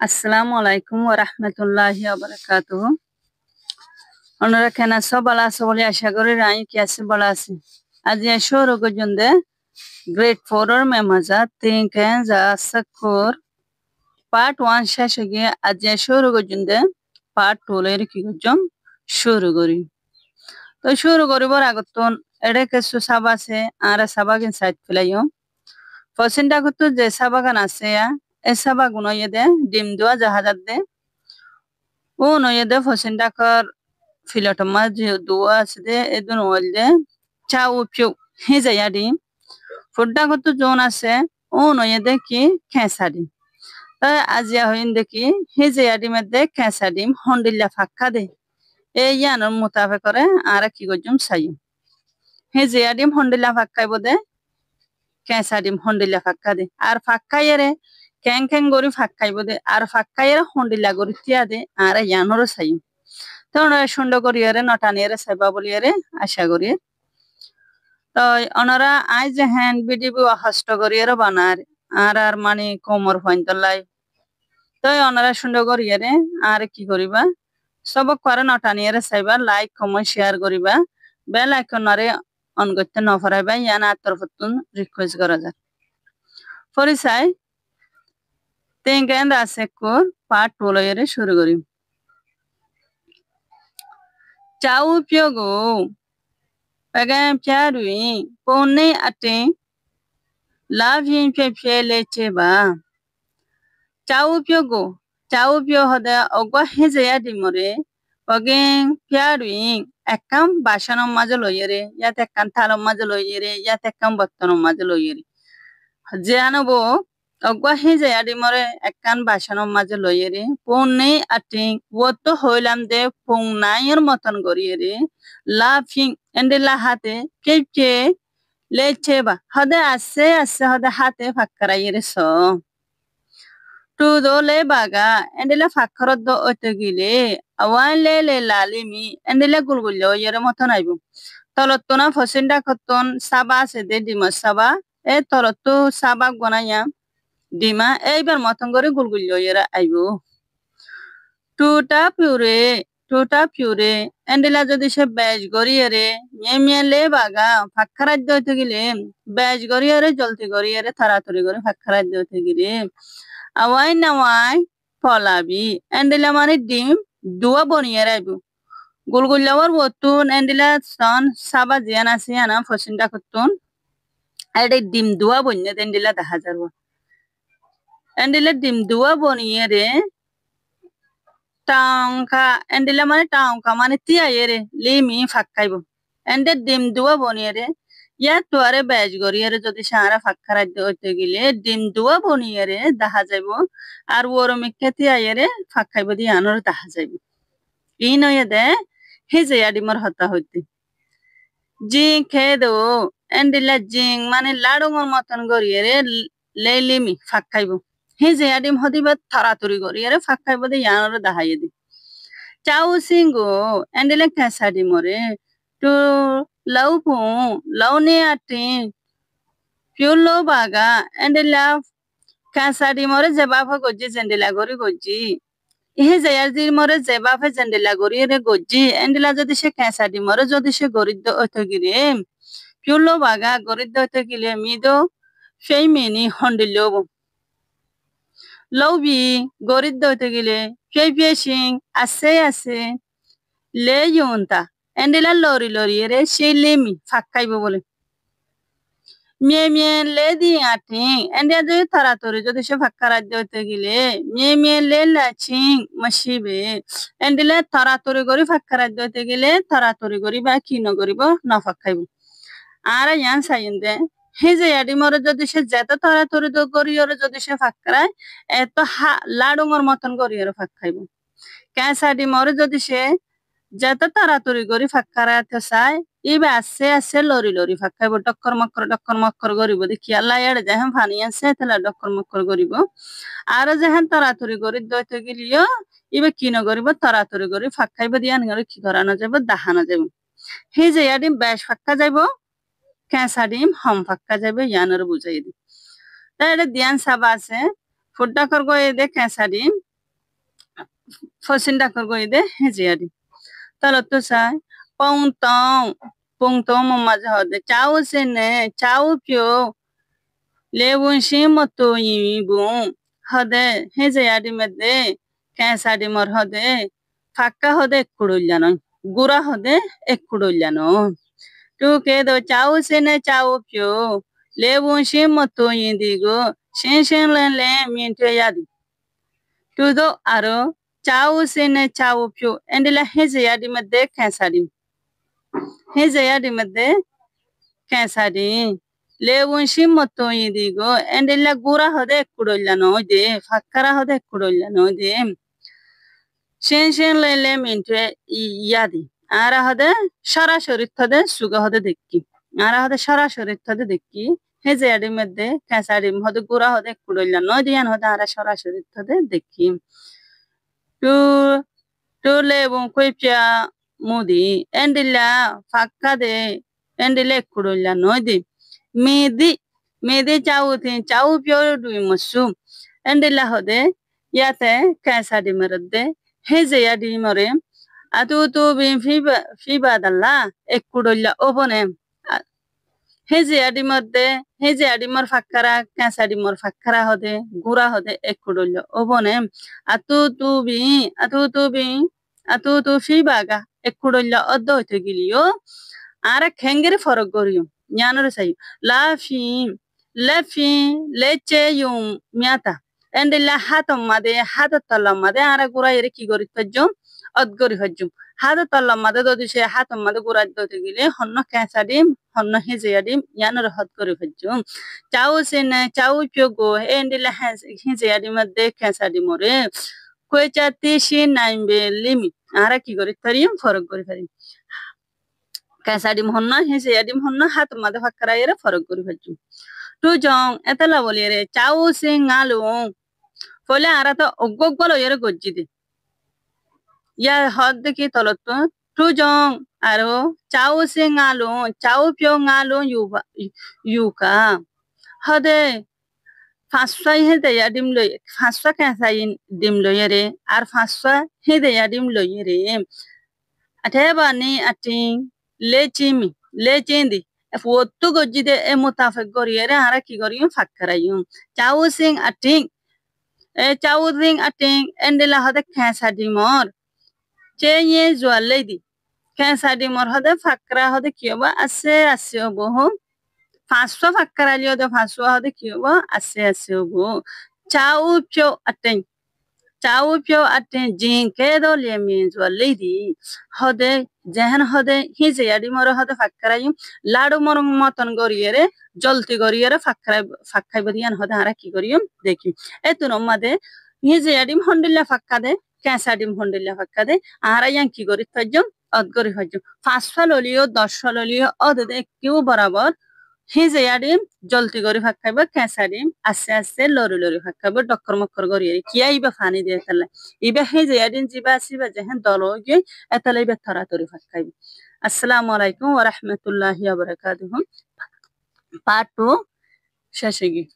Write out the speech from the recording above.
আসসালামু আলাইকুম ওয়া রাহমাতুল্লাহি ওয়া বারাকাতুহু। ওনারা কেন সব ভালো আছে বলে আশা করি রাই কি আছে ভালো আছে। আজ শুরু করজন্দে গ্রেড 4 এর মেমাজা তিনকেন যা সাকুর পার্ট 1 শেষ হয়ে আজ শুরু করজন্দে পার্ট 2 এর কি করজম শুরু করি। তো শুরু করিবার আগতন এডে কিছু সাব আছে আর সাবাগিন সাইড ফেলাইও। পছন্দ করতে যে সাবাগান আছে এ সাবাগুনো ইয়েদে ডিম দেওয়া জাহাজাত দে ও নয়েদে পছন্দ কর filotomar duwa aside edun olde cha upyo heza yadi fudda gotu jon ase ono yede ki khesadi ta azia hoinde ki heza yadi medde khesadim hondilla fakka de e yanor mutabe করে ara ki gojum sai heza yadim hondilla fakkai bode khesadim hondilla fakka de ar fakkai ere ken ken gori fakkai bode ar fakkai ere hondilla gori tiade ara yanor sai তো সুন্দর করিয়ারে নটানিয়ারে সেবা বলিয়ারে আশা করি তো ওনারা আজ hand BDB হস্ত করিয়ারে বানার আর মানে কোমর ফাইন্তলাই তো ওনারা সুন্দর করিয়ারে আর কি করিবা সব করে নটানিয়ারে সেবা লাইক কমেন্ট শেয়ার করিবা বেল আইকনারে অন করতে ন ফরাইবা ইয়ানা আতরফতুন রিকোয়েস্ট করা যায় পরিচয় তেঙ্গেন রাসেকুর পার্ট 2 লইয়ারে শুরু করি চাউ পিয়োগো Pagan piarui pone ate lavin pepele cheba chau pio hoda ogwa hezeya dimore pagen piarui ekam bashanom majo loyere yat ekkan thalom majo loyere yat ekkan bottonom majo loyere jeanobo ogwa hezeya dimore ekkan bashanom majo loyere pone ate woto hoilam de pongnayer moton goriyere laughing endela hate pepe lecheba hode ase hode hate fakkarayere so tu do le baga endela fakkarot do otogile awan le lalimi endela gulgullo yere moton aibu tolottona fosinda kotton saba se de dima saba e tolotto saba gonaya dima eibar moton gore gulgullo yere aibu Tuta pure endela যদি সে base গরিয়ারে মেমিয়ালে বাগা ফাক্কারাত দইতে গিলে base গরিয়ারে জলতি গরিয়ারে তাড়াতাড়ি করে ফাক্কারাত দইতে গিলে away নাওয়াই ফলাবি endela মানে ডিম দুয়া বনিয়ারে আইবো গুলগুল্লাওয়ার বতুন endela সন সাবা জিয়ান আছে আনা ফসিন্দা করতুন এডে ডিম দুয়া বন্যে endela দেখা যাবো endela ডিম দুয়া বনিয়ারে টাউনকা এন্ডিলা মানে টাউনকা মানে তিয়া এরে লিমি ফাক্কাইবো এন্ডে ডিম দুয়া বনিয়ারে ইয়া তোয়ারে বেজ গরিয়ারে যদি সারা ফাক্কারাই দইতে গিলে ডিম দুয়া বনিয়ারে দেখা যাইবো আর ওর মিক্কে তিয়া এরে ফাক্কাইবো দি আনর দেখা যাইবো ই নয়ে দে হেজে ডিমর হতা হইতে জিং খেদো এন্ডিলা জিং মানে লাড়ুঙর মতন গরিয়ারে লিমি ফাক্কাইবো হেজে ডিম হদিবা তাড়াতাড়ি গরিয়ারে ফাক্কাইবো দি আনর দেখাইয়ে দি Chau singo endele kasadi more to laupu laune ati piulo baga endela kasadi more jebaba goji jendela gori goji ihe jayardir more jebaba jendela gori re goji endela jodi she kasadi more jodi she goriddo otogire piulo baga goriddo otogile mido feimeni hondilobo Lobby goriddo otogile Fishing ase le yunta endela lori ere shilimi fakkaibo bole mie le di ati endela de taratori jodi she fakkara jote gile mie le laching mashibe endela taratori gori fakkara jote gile taratori gori ba kino goribo na fakkaibo ara yan sayinde হেজে ইয়াডি মরে যদি সে যেত তরাতরি তো গরিয়রে যদি সে ফাক্কারায় এত লাডুঙর মতন গরিয়রে ফাক্কাইব ক্যাসাডি মরে যদি সে যেত তাড়াতাড়ি গরি ফাক্কারাতে চাই ইবে আছে লরি ফাক্কাইব ডক্কর মক্কর গরিব দেখি আল্লাহ এড়ে যেহেন ফানি আছে তাহলে ডক্কর মক্কর গরিব আর যেহেন তাড়াতাড়ি গরি দইতে গেলিও ইবে কি নগরিব তাড়াতাড়ি গরি ফাক্কাইব দিয়ান গরি কি করানো যাব দাহানো যাব হেজে ইয়াডি বেশ ফাক্কা যাইব ক্যাসাডিম হম ফাক্কা যাবে ইয়ানর বুঝাই দি তাই এটা দিয়ান সাবা আছে ফুড্ডা করগো এ দে ক্যাসাডিম ফসিন ডাকর গই দে হেজে আদি তাহলে তো সাই পং তং মাঝে হদে চাও সে নে চাও পিও লেবুন সি মতো ইবুন হদে হেজে আদি মধ্যে ক্যাসাডি মর হদে ফাক্কা হদে কুড়ুল্লানো গুড়া হদে এক কুড়ুল্লানো টু কে দো চাও সে নে চাও পিও লেবুন সি মতো ইদিগো শেন লে মিন্টে ইয়াদি টু দো আরো চাও সে নে চাও পিও এন্ডিলা হেজে আদি মধ্যে ক্যাসাডি হেজে আদি মধ্যে ক্যাসাডি লেবুন সি মতো ইদিগো এন্ডিলা গুড়া হদে কুড়ুল্লানো দে ফাক্কারা হদে কুড়ুল্লানো দে শেন লে মিন্টে ইয়াদি আরা হদে সারা শরীর হদে সুগা হদে দেখি আরা হদে সারা শরীর হদে দেখি হেজে আডির মধ্যে ক্যাসাডিম হদে গুড়া হদে কুড়ইলা নয় দিয়ান হদে আরা সারা শরীর হদে দেখি টু টু লেবুন কইপিয়া মুদি এন্ডিলা ফাক্কা দে এন্ডিলে কুড়ইলা নয় দি মেদি চাউ পিও দুই মসু এন্ডিলা হদে ইয়াতে ক্যাসাডি মরদে হেজে আডি মরে আতু তু বিন ফিবা দাল্লা এক কুড়ইলা ওবনে হেজে আডি মধ্যে হেজে আডি মর ফাক্কারা ক্যাসাডি মর ফাক্কারা হদে গুড়া হদে এক কুড়ইলা ওবনে আতু তু ফিবাগা এক কুড়ইলা অদ্দ হইতে গিলিও আর খেঙ্গেরে ফরক করিও ஞானরে সাই লাফি লেচে ইউম মিয়াতা এন্ডিলা হাত তল্লামাদে আরা গুড়া এরে কি করি তজ্জম অদগরি হজ্জুম হাত তল্লামাদে যদি সে হাত মাদে গুড়া দতে গিলে হন্ন ক্যাঁচাডিম হন্ন হেজেয়াডিম ঞানরে হদ করে হজ্জুম চাউ সে না চাউ পিয়োগো এন্ডিলা হেজেয়াডি মধ্যে ক্যাঁচাডি মরে কইচা তিসি নাইমবে লিমি আরা কি করি তারিম ফরক করি পারিম ক্যাঁচাডিম হন্ন হেজেয়াডিম হন্ন হাত মাদে ফাক্কারা এরে ফরক করি হজ্জুম টু জং এতলা বলি রে চাউ সে ngalu ফলে আরা তো অগ্গক বলো এর গজ্জি দে ইয়া হদ দেখি তলত টু জং আরো চাউ সে ngalu চাউ পিও ngalu ইউকা হদে ফাঁসফাই হে দেয়া ডিম লই ফাঁসফা ক্যাসাই ডিম লই রে আর ফাঁসফা হে দেয়া ডিম লই রে আঠে বানি আটিং লে চিন্দি ফোট্টু গজ্জি দে এ মুতাফিক গরিয়ে আরা কি করিম ফাক্কারাইম চাউ সিং আটিং এন্ডেলা হদে খেসাডি মর চে ইয়ে জোয়ালে দি খেসাডি মর হদে ফাক্কারা হদে কি হবো আছে হবো ফাঁসফা ফাক্কারা লিও দে ফাঁসফা হদে কি হবো আছে হবো চাউ পিও আটেন জিং কে দো লিয়ে মিন জোয়ালে দি হদে যেহেন হদে হিজে আডি মর হদে ফাক্কারাইম লাড়ু মরং মতন গরিয়ে রে জলতি গরিয়ে রে ফাক্কাই বদিয়ান হদে আরা কি করিম দেখি এতো নমাদে হিজে আডিম হন্ডিল্লা ফাক্কা দে ক্যাঁসাডিম হন্ডিল্লা ফাক্কা দে আরা ইয়ান কি করি তজ্জম অদগরি হজ্জম ফাঁসফা ললিও 10 ললিও অদে কেউ বরাবর হিজে আডিম জলতি গরি ফাক্কাইব ক্যাঁসাডিম আস্তে লরি ফাক্কাইব ডক্কর মক্কর গরিয়ে কিয়া ইবা ফানি দিয়ে তাহলে ইবা হিজে আডিম জিবা আসিবা যেহেন দল গিয়ে এতালে ইবা তরাতরি ফাক্কাইব আসসালামু আলাইকুম ওয়া রাহমাতুল্লাহি ওয়া বারাকাতুহু পার্ট 2 শেষে গিয়ে